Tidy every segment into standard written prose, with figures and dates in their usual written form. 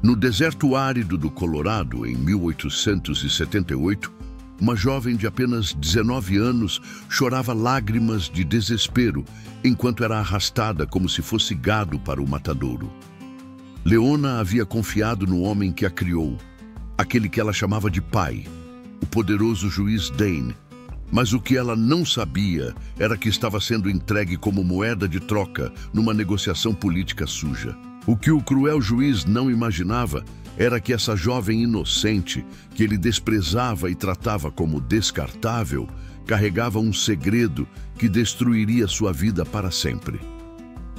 No deserto árido do Colorado, em 1878, uma jovem de apenas 19 anos chorava lágrimas de desespero enquanto era arrastada como se fosse gado para o matadouro. Leona havia confiado no homem que a criou, aquele que ela chamava de pai, o poderoso juiz Dane. Mas o que ela não sabia era que estava sendo entregue como moeda de troca numa negociação política suja. O que o cruel juiz não imaginava era que essa jovem inocente, que ele desprezava e tratava como descartável, carregava um segredo que destruiria sua vida para sempre.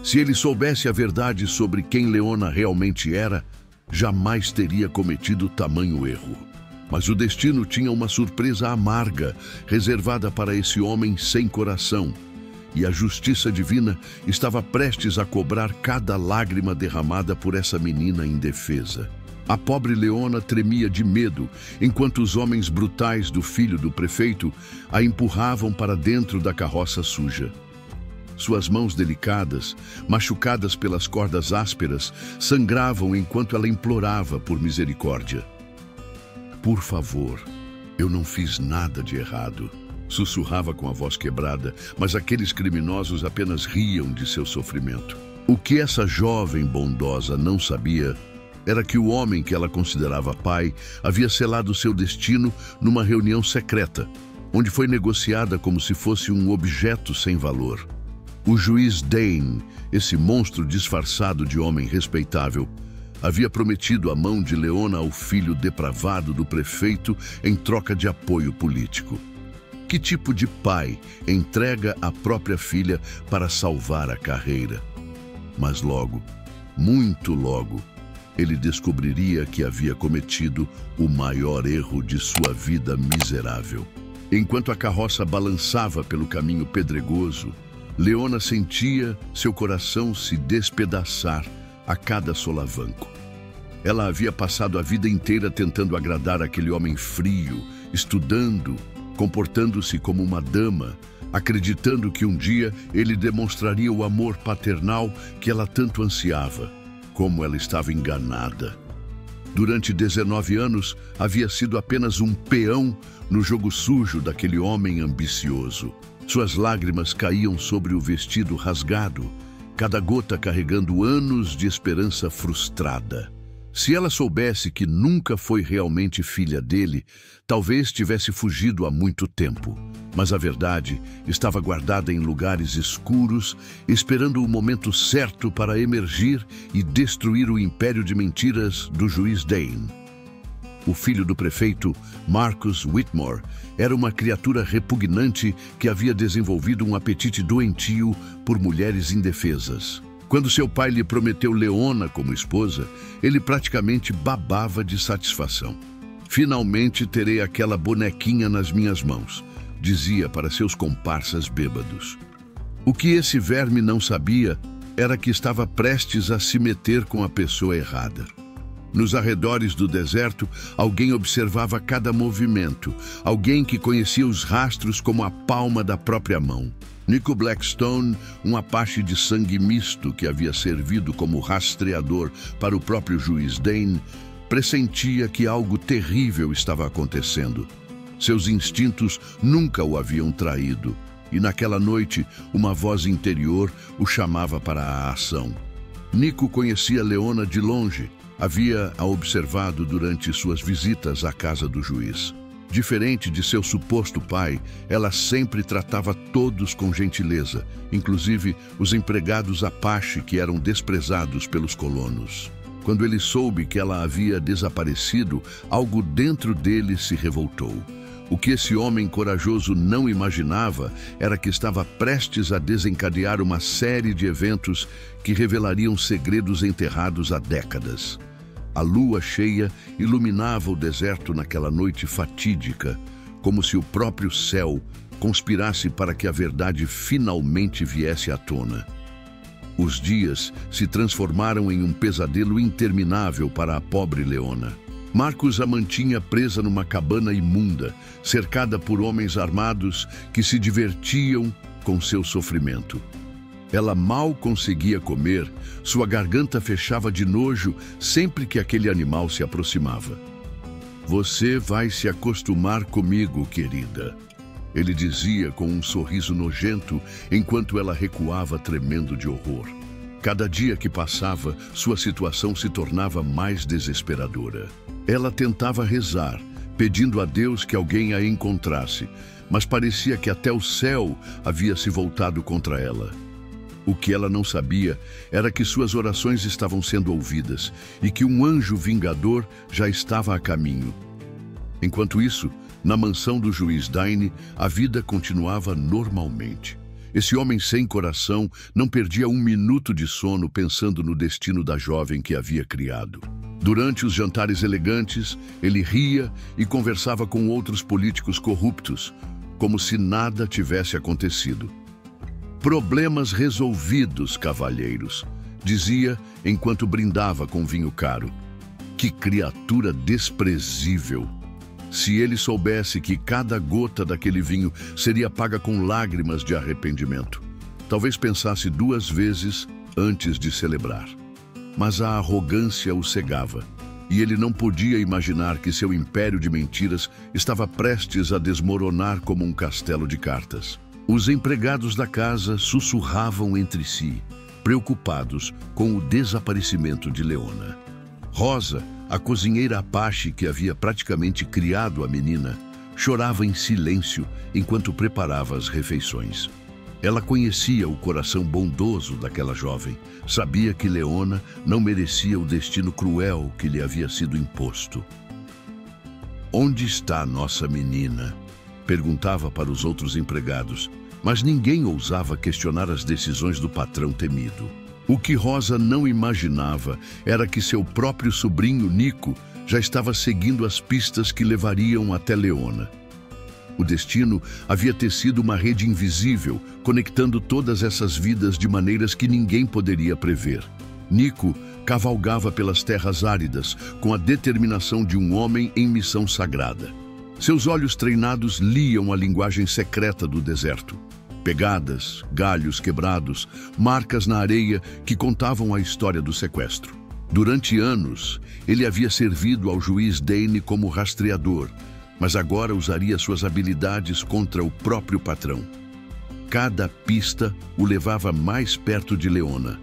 Se ele soubesse a verdade sobre quem Leona realmente era, jamais teria cometido tamanho erro. Mas o destino tinha uma surpresa amarga reservada para esse homem sem coração, e a justiça divina estava prestes a cobrar cada lágrima derramada por essa menina indefesa. A pobre Leona tremia de medo, enquanto os homens brutais do filho do prefeito a empurravam para dentro da carroça suja. Suas mãos delicadas, machucadas pelas cordas ásperas, sangravam enquanto ela implorava por misericórdia. "Por favor, eu não fiz nada de errado", sussurrava com a voz quebrada, mas aqueles criminosos apenas riam de seu sofrimento. O que essa jovem bondosa não sabia era que o homem que ela considerava pai havia selado seu destino numa reunião secreta, onde foi negociada como se fosse um objeto sem valor. O juiz Dane, esse monstro disfarçado de homem respeitável, havia prometido a mão de Leona ao filho depravado do prefeito em troca de apoio político. Que tipo de pai entrega a própria filha para salvar a carreira? Mas logo, muito logo, ele descobriria que havia cometido o maior erro de sua vida miserável. Enquanto a carroça balançava pelo caminho pedregoso, Leona sentia seu coração se despedaçar a cada solavanco. Ela havia passado a vida inteira tentando agradar aquele homem frio, estudando, comportando-se como uma dama, acreditando que um dia ele demonstraria o amor paternal que ela tanto ansiava. Como ela estava enganada. Durante 19 anos, havia sido apenas um peão no jogo sujo daquele homem ambicioso. Suas lágrimas caíam sobre o vestido rasgado, cada gota carregando anos de esperança frustrada. Se ela soubesse que nunca foi realmente filha dele, talvez tivesse fugido há muito tempo. Mas a verdade estava guardada em lugares escuros, esperando o momento certo para emergir e destruir o império de mentiras do juiz Dane. O filho do prefeito, Marcus Whitmore, era uma criatura repugnante que havia desenvolvido um apetite doentio por mulheres indefesas. Quando seu pai lhe prometeu Leona como esposa, ele praticamente babava de satisfação. "Finalmente terei aquela bonequinha nas minhas mãos", dizia para seus comparsas bêbados. O que esse verme não sabia era que estava prestes a se meter com a pessoa errada. Nos arredores do deserto, alguém observava cada movimento, alguém que conhecia os rastros como a palma da própria mão. Nico Blackstone, um Apache de sangue misto que havia servido como rastreador para o próprio juiz Dane, pressentia que algo terrível estava acontecendo. Seus instintos nunca o haviam traído, e naquela noite uma voz interior o chamava para a ação. Nico conhecia Leona de longe, havia-a observado durante suas visitas à casa do juiz. Diferente de seu suposto pai, ela sempre tratava todos com gentileza, inclusive os empregados Apache que eram desprezados pelos colonos. Quando ele soube que ela havia desaparecido, algo dentro dele se revoltou. O que esse homem corajoso não imaginava era que estava prestes a desencadear uma série de eventos que revelariam segredos enterrados há décadas. A lua cheia iluminava o deserto naquela noite fatídica, como se o próprio céu conspirasse para que a verdade finalmente viesse à tona. Os dias se transformaram em um pesadelo interminável para a pobre Leona. Marcus a mantinha presa numa cabana imunda, cercada por homens armados que se divertiam com seu sofrimento. Ela mal conseguia comer, sua garganta fechava de nojo sempre que aquele animal se aproximava. "Você vai se acostumar comigo, querida", ele dizia com um sorriso nojento, enquanto ela recuava tremendo de horror. Cada dia que passava, sua situação se tornava mais desesperadora. Ela tentava rezar, pedindo a Deus que alguém a encontrasse, mas parecia que até o céu havia se voltado contra ela. O que ela não sabia era que suas orações estavam sendo ouvidas e que um anjo vingador já estava a caminho. Enquanto isso, na mansão do juiz Dane, a vida continuava normalmente. Esse homem sem coração não perdia um minuto de sono pensando no destino da jovem que havia criado. Durante os jantares elegantes, ele ria e conversava com outros políticos corruptos, como se nada tivesse acontecido. "Problemas resolvidos, cavalheiros", dizia enquanto brindava com vinho caro. Que criatura desprezível! Se ele soubesse que cada gota daquele vinho seria paga com lágrimas de arrependimento, talvez pensasse 2 vezes antes de celebrar. Mas a arrogância o cegava, e ele não podia imaginar que seu império de mentiras estava prestes a desmoronar como um castelo de cartas. Os empregados da casa sussurravam entre si, preocupados com o desaparecimento de Leona. Rosa, a cozinheira Apache que havia praticamente criado a menina, chorava em silêncio enquanto preparava as refeições. Ela conhecia o coração bondoso daquela jovem, sabia que Leona não merecia o destino cruel que lhe havia sido imposto. "Onde está nossa menina?", perguntava para os outros empregados, mas ninguém ousava questionar as decisões do patrão temido. O que Rosa não imaginava era que seu próprio sobrinho Nico já estava seguindo as pistas que levariam até Leona. O destino havia tecido uma rede invisível, conectando todas essas vidas de maneiras que ninguém poderia prever. Nico cavalgava pelas terras áridas, com a determinação de um homem em missão sagrada. Seus olhos treinados liam a linguagem secreta do deserto. Pegadas, galhos quebrados, marcas na areia que contavam a história do sequestro. Durante anos, ele havia servido ao juiz Dane como rastreador, mas agora usaria suas habilidades contra o próprio patrão. Cada pista o levava mais perto de Leona,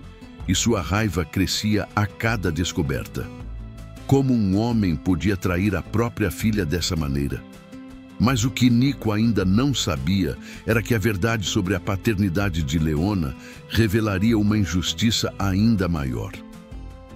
e sua raiva crescia a cada descoberta. Como um homem podia trair a própria filha dessa maneira? Mas o que Nico ainda não sabia era que a verdade sobre a paternidade de Leona revelaria uma injustiça ainda maior.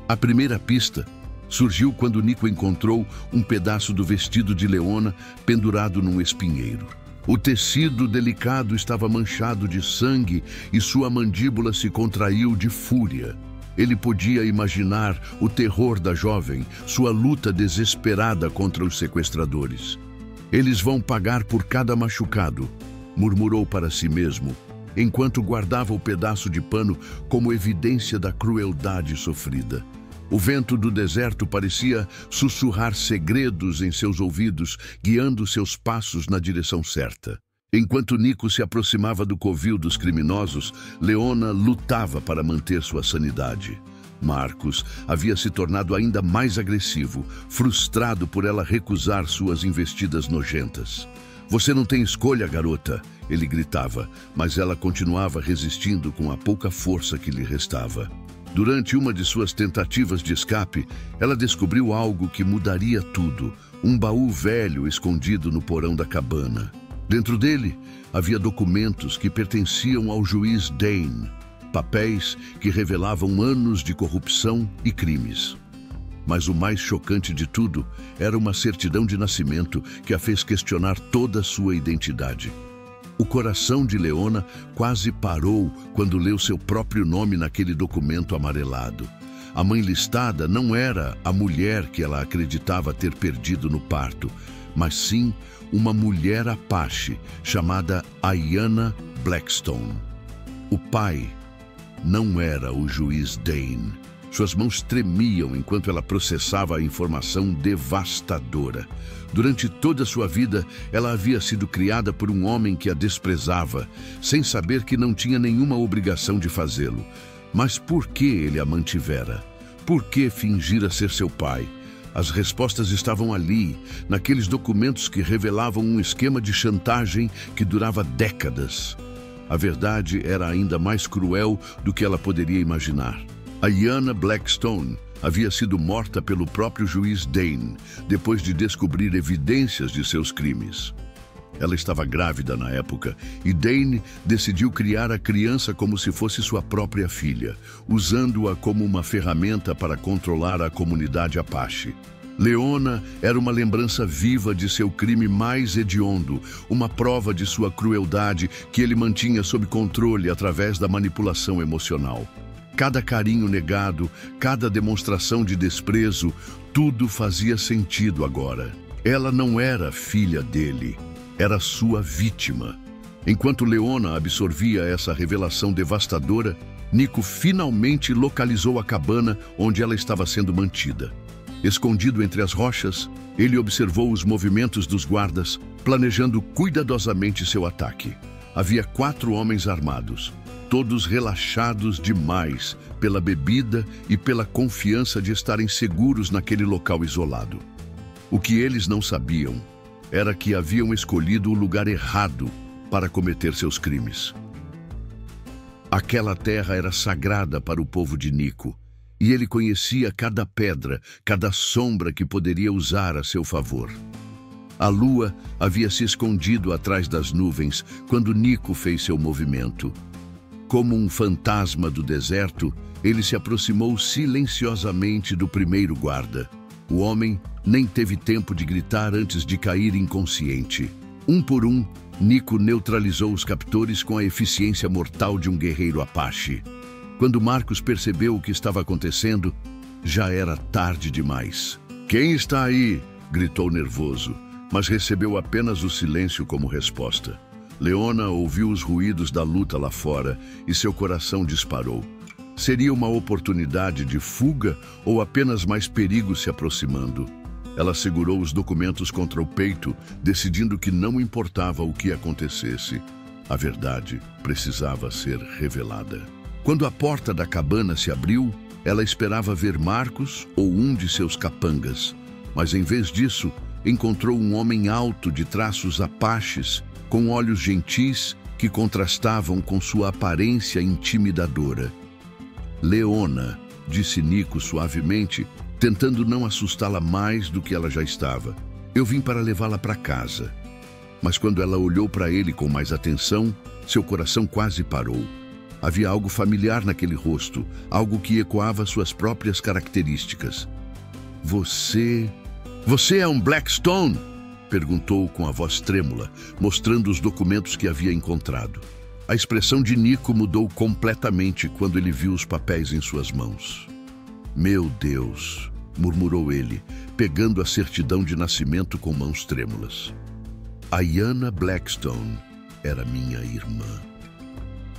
A primeira pista surgiu quando Nico encontrou um pedaço do vestido de Leona pendurado num espinheiro. O tecido delicado estava manchado de sangue e sua mandíbula se contraiu de fúria. Ele podia imaginar o terror da jovem, sua luta desesperada contra os sequestradores. "Eles vão pagar por cada machucado", murmurou para si mesmo, enquanto guardava o pedaço de pano como evidência da crueldade sofrida. O vento do deserto parecia sussurrar segredos em seus ouvidos, guiando seus passos na direção certa. Enquanto Nico se aproximava do covil dos criminosos, Leona lutava para manter sua sanidade. Marcos havia se tornado ainda mais agressivo, frustrado por ela recusar suas investidas nojentas. "Você não tem escolha, garota", ele gritava, mas ela continuava resistindo com a pouca força que lhe restava. Durante uma de suas tentativas de escape, ela descobriu algo que mudaria tudo: um baú velho escondido no porão da cabana. Dentro dele, havia documentos que pertenciam ao juiz Dane, papéis que revelavam anos de corrupção e crimes. Mas o mais chocante de tudo era uma certidão de nascimento que a fez questionar toda a sua identidade. O coração de Leona quase parou quando leu seu próprio nome naquele documento amarelado. A mãe listada não era a mulher que ela acreditava ter perdido no parto, mas sim uma mulher Apache chamada Ayanna Blackstone. O pai não era o juiz Dane. Suas mãos tremiam enquanto ela processava a informação devastadora. Durante toda a sua vida, ela havia sido criada por um homem que a desprezava, sem saber que não tinha nenhuma obrigação de fazê-lo. Mas por que ele a mantivera? Por que fingira ser seu pai? As respostas estavam ali, naqueles documentos que revelavam um esquema de chantagem que durava décadas. A verdade era ainda mais cruel do que ela poderia imaginar. Ayanna Blackstone havia sido morta pelo próprio juiz Dane, depois de descobrir evidências de seus crimes. Ela estava grávida na época e Dane decidiu criar a criança como se fosse sua própria filha, usando-a como uma ferramenta para controlar a comunidade Apache. Leona era uma lembrança viva de seu crime mais hediondo, uma prova de sua crueldade que ele mantinha sob controle através da manipulação emocional. Cada carinho negado, cada demonstração de desprezo, tudo fazia sentido agora. Ela não era filha dele, era sua vítima. Enquanto Leona absorvia essa revelação devastadora, Nico finalmente localizou a cabana onde ela estava sendo mantida. Escondido entre as rochas, ele observou os movimentos dos guardas, planejando cuidadosamente seu ataque. Havia 4 homens armados, todos relaxados demais pela bebida e pela confiança de estarem seguros naquele local isolado. O que eles não sabiam era que haviam escolhido o lugar errado para cometer seus crimes. Aquela terra era sagrada para o povo de Nico, e ele conhecia cada pedra, cada sombra que poderia usar a seu favor. A lua havia se escondido atrás das nuvens quando Nico fez seu movimento. Como um fantasma do deserto, ele se aproximou silenciosamente do primeiro guarda. O homem nem teve tempo de gritar antes de cair inconsciente. Um por um, Nico neutralizou os captores com a eficiência mortal de um guerreiro Apache. Quando Marcos percebeu o que estava acontecendo, já era tarde demais. "Quem está aí?" gritou nervoso, mas recebeu apenas o silêncio como resposta. Leona ouviu os ruídos da luta lá fora e seu coração disparou. Seria uma oportunidade de fuga ou apenas mais perigo se aproximando? Ela segurou os documentos contra o peito, decidindo que não importava o que acontecesse. A verdade precisava ser revelada. Quando a porta da cabana se abriu, ela esperava ver Marcos ou um de seus capangas, mas em vez disso, encontrou um homem alto de traços apaches, com olhos gentis que contrastavam com sua aparência intimidadora. "Leona", disse Nico suavemente, tentando não assustá-la mais do que ela já estava. "Eu vim para levá-la para casa." Mas quando ela olhou para ele com mais atenção, seu coração quase parou. Havia algo familiar naquele rosto, algo que ecoava suas próprias características. Você é um Blackstone?" perguntou com a voz trêmula, mostrando os documentos que havia encontrado. A expressão de Nico mudou completamente quando ele viu os papéis em suas mãos. "Meu Deus", murmurou ele, pegando a certidão de nascimento com mãos trêmulas. Ayanna Blackstone era minha irmã.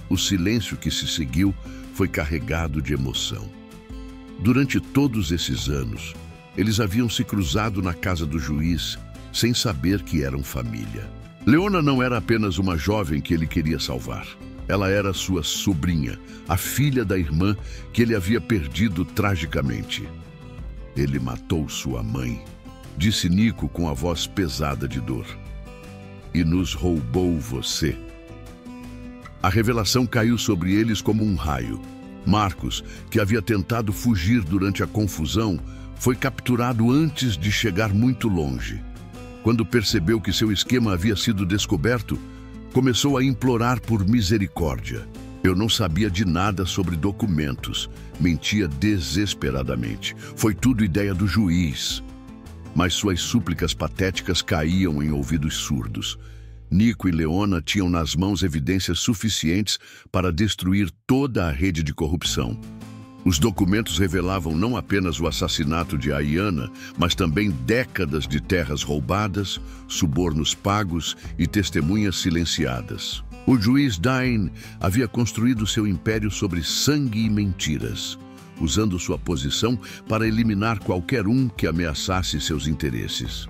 O silêncio que se seguiu foi carregado de emoção. Durante todos esses anos, eles haviam se cruzado na casa do juiz, sem saber que eram família. Leona não era apenas uma jovem que ele queria salvar. Ela era sua sobrinha, a filha da irmã que ele havia perdido tragicamente. "Ele matou sua mãe", disse Nico com a voz pesada de dor. "E nos roubou você." A revelação caiu sobre eles como um raio. Marcos, que havia tentado fugir durante a confusão, foi capturado antes de chegar muito longe. Quando percebeu que seu esquema havia sido descoberto, começou a implorar por misericórdia. "Eu não sabia de nada sobre documentos", mentia desesperadamente. "Foi tudo ideia do juiz." Mas suas súplicas patéticas caíam em ouvidos surdos. Nico e Leona tinham nas mãos evidências suficientes para destruir toda a rede de corrupção. Os documentos revelavam não apenas o assassinato de Ayanna, mas também décadas de terras roubadas, subornos pagos e testemunhas silenciadas. O juiz Dane havia construído seu império sobre sangue e mentiras. usando sua posição para eliminar qualquer um que ameaçasse seus interesses.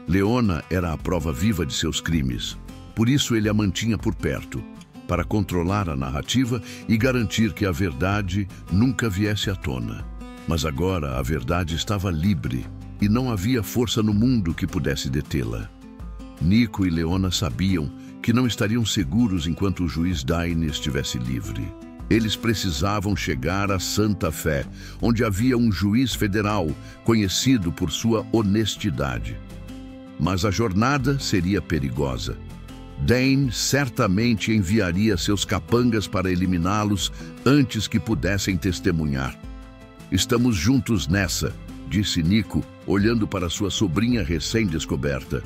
Leona era a prova viva de seus crimes, por isso ele a mantinha por perto, para controlar a narrativa e garantir que a verdade nunca viesse à tona. Mas agora a verdade estava livre e não havia força no mundo que pudesse detê-la. Nico e Leona sabiam que não estariam seguros enquanto o juiz Dane estivesse livre. Eles precisavam chegar a Santa Fé, onde havia um juiz federal conhecido por sua honestidade. Mas a jornada seria perigosa. Dane certamente enviaria seus capangas para eliminá-los antes que pudessem testemunhar. "Estamos juntos nessa", disse Nico, olhando para sua sobrinha recém-descoberta.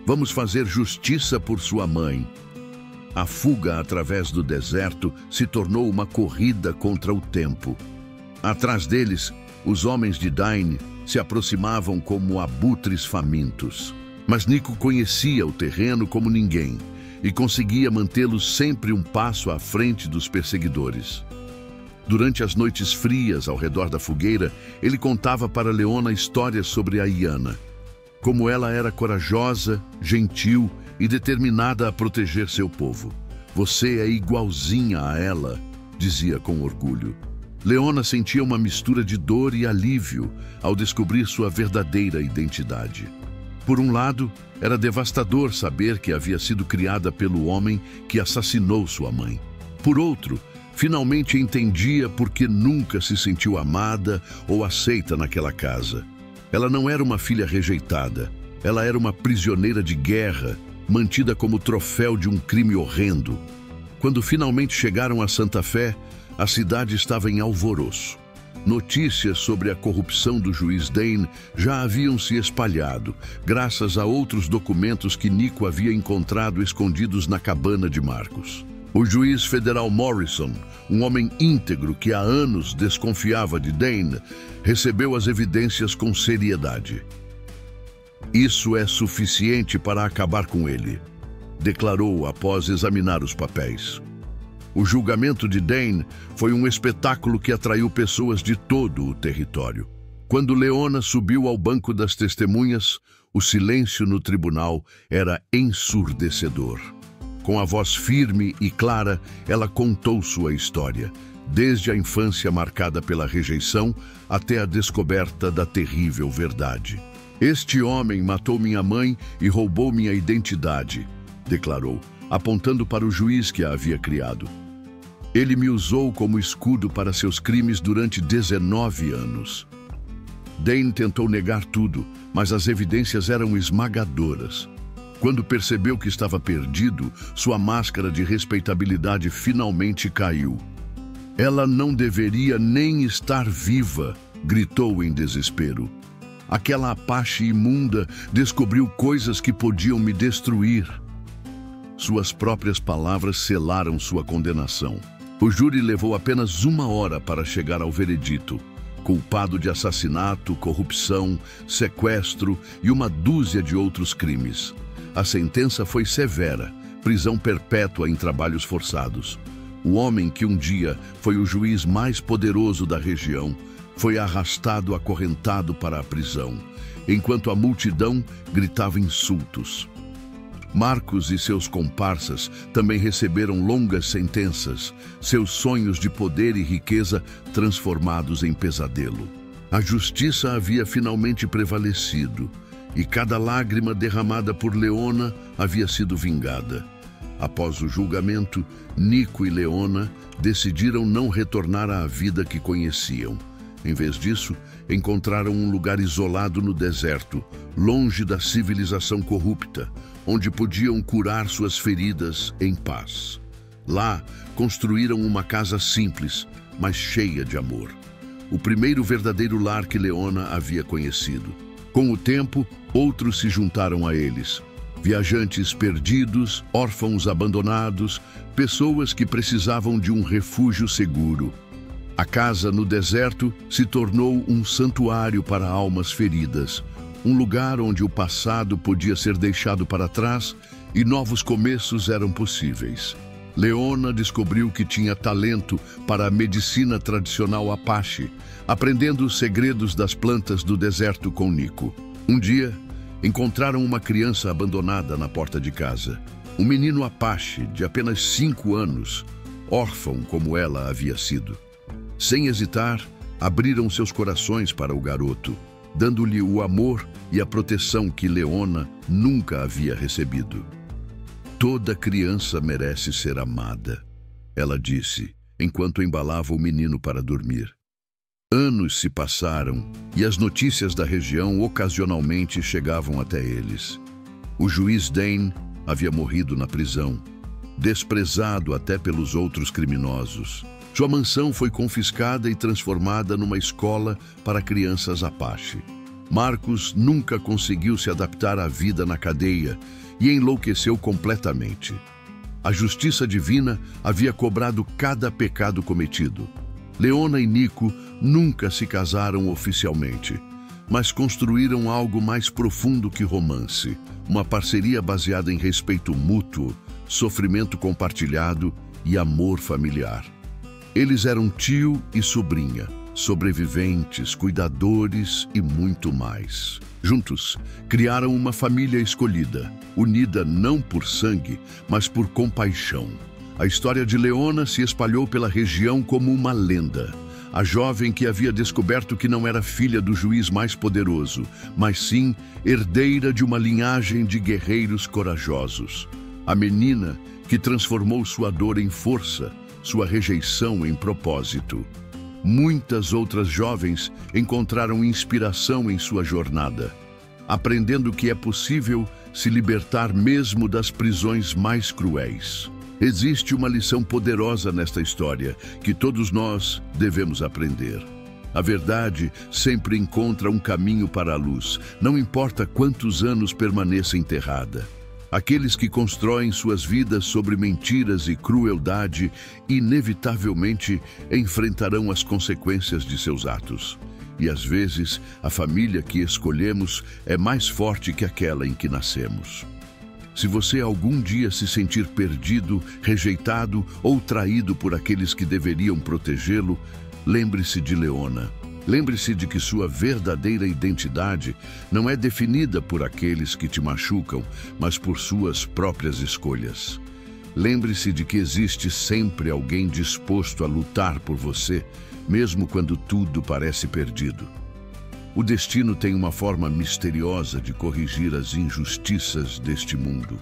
"Vamos fazer justiça por sua mãe." A fuga através do deserto se tornou uma corrida contra o tempo. Atrás deles, os homens de Dane se aproximavam como abutres famintos. Mas Nico conhecia o terreno como ninguém e conseguia mantê-los sempre um passo à frente dos perseguidores. Durante as noites frias ao redor da fogueira, ele contava para Leona histórias sobre a Iana, como ela era corajosa, gentil e determinada a proteger seu povo. "Você é igualzinha a ela", dizia com orgulho. Leona sentia uma mistura de dor e alívio ao descobrir sua verdadeira identidade. Por um lado, era devastador saber que havia sido criada pelo homem que assassinou sua mãe. Por outro, finalmente entendia por que nunca se sentiu amada ou aceita naquela casa. Ela não era uma filha rejeitada, ela era uma prisioneira de guerra, mantida como troféu de um crime horrendo. Quando finalmente chegaram a Santa Fé, a cidade estava em alvoroço. Notícias sobre a corrupção do juiz Dane já haviam se espalhado, graças a outros documentos que Nico havia encontrado escondidos na cabana de Marcos. O juiz federal Morrison, um homem íntegro que há anos desconfiava de Dane, recebeu as evidências com seriedade. "Isso é suficiente para acabar com ele", declarou após examinar os papéis. O julgamento de Dane foi um espetáculo que atraiu pessoas de todo o território. Quando Leona subiu ao banco das testemunhas, o silêncio no tribunal era ensurdecedor. Com a voz firme e clara, ela contou sua história, desde a infância marcada pela rejeição até a descoberta da terrível verdade. "Este homem matou minha mãe e roubou minha identidade", declarou, apontando para o juiz que a havia criado. "Ele me usou como escudo para seus crimes durante 19 anos. Dane tentou negar tudo, mas as evidências eram esmagadoras. Quando percebeu que estava perdido, sua máscara de respeitabilidade finalmente caiu. "Ela não deveria nem estar viva", gritou em desespero. "Aquela Apache imunda descobriu coisas que podiam me destruir." Suas próprias palavras selaram sua condenação. O júri levou apenas 1 hora para chegar ao veredito, culpado de assassinato, corrupção, sequestro e uma dúzia de outros crimes. A sentença foi severa, prisão perpétua em trabalhos forçados. O homem que um dia foi o juiz mais poderoso da região foi arrastado acorrentado para a prisão, enquanto a multidão gritava insultos. Marcos e seus comparsas também receberam longas sentenças, seus sonhos de poder e riqueza transformados em pesadelo. A justiça havia finalmente prevalecido, e cada lágrima derramada por Leona havia sido vingada. Após o julgamento, Nico e Leona decidiram não retornar à vida que conheciam. Em vez disso, encontraram um lugar isolado no deserto, longe da civilização corrupta, onde podiam curar suas feridas em paz. Lá, construíram uma casa simples, mas cheia de amor. O primeiro verdadeiro lar que Leona havia conhecido. Com o tempo, outros se juntaram a eles. Viajantes perdidos, órfãos abandonados, pessoas que precisavam de um refúgio seguro. A casa no deserto se tornou um santuário para almas feridas, um lugar onde o passado podia ser deixado para trás e novos começos eram possíveis. Leona descobriu que tinha talento para a medicina tradicional Apache, aprendendo os segredos das plantas do deserto com Nico. Um dia, encontraram uma criança abandonada na porta de casa. Um menino Apache de apenas 5 anos, órfão como ela havia sido. Sem hesitar, abriram seus corações para o garoto, dando-lhe o amor e a proteção que Leona nunca havia recebido. Toda criança merece ser amada, ela disse, enquanto embalava o menino para dormir. Anos se passaram e as notícias da região ocasionalmente chegavam até eles. O juiz Dane havia morrido na prisão, desprezado até pelos outros criminosos. Sua mansão foi confiscada e transformada numa escola para crianças Apache. Marcos nunca conseguiu se adaptar à vida na cadeia e enlouqueceu completamente. A justiça divina havia cobrado cada pecado cometido. Leona e Nico nunca se casaram oficialmente, mas construíram algo mais profundo que romance, uma parceria baseada em respeito mútuo, sofrimento compartilhado e amor familiar. Eles eram tio e sobrinha, sobreviventes, cuidadores e muito mais. Juntos, criaram uma família escolhida, unida não por sangue, mas por compaixão. A história de Leona se espalhou pela região como uma lenda. A jovem que havia descoberto que não era filha do juiz mais poderoso, mas sim herdeira de uma linhagem de guerreiros corajosos. A menina que transformou sua dor em força, sua rejeição em propósito. Muitas outras jovens encontraram inspiração em sua jornada, aprendendo que é possível se libertar mesmo das prisões mais cruéis. Existe uma lição poderosa nesta história que todos nós devemos aprender. A verdade sempre encontra um caminho para a luz, não importa quantos anos permaneça enterrada. Aqueles que constroem suas vidas sobre mentiras e crueldade, inevitavelmente enfrentarão as consequências de seus atos. E às vezes, a família que escolhemos é mais forte que aquela em que nascemos. Se você algum dia se sentir perdido, rejeitado ou traído por aqueles que deveriam protegê-lo, lembre-se de Leona. Lembre-se de que sua verdadeira identidade não é definida por aqueles que te machucam, mas por suas próprias escolhas. Lembre-se de que existe sempre alguém disposto a lutar por você, mesmo quando tudo parece perdido. O destino tem uma forma misteriosa de corrigir as injustiças deste mundo.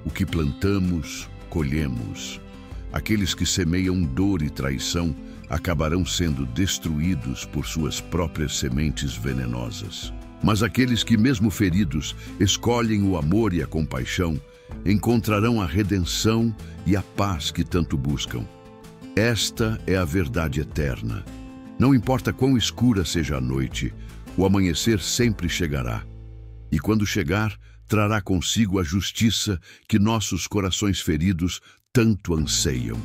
O que plantamos, colhemos. Aqueles que semeiam dor e traição acabarão sendo destruídos por suas próprias sementes venenosas. Mas aqueles que, mesmo feridos, escolhem o amor e a compaixão, encontrarão a redenção e a paz que tanto buscam. Esta é a verdade eterna. Não importa quão escura seja a noite, o amanhecer sempre chegará. E quando chegar, trará consigo a justiça que nossos corações feridos tanto anseiam.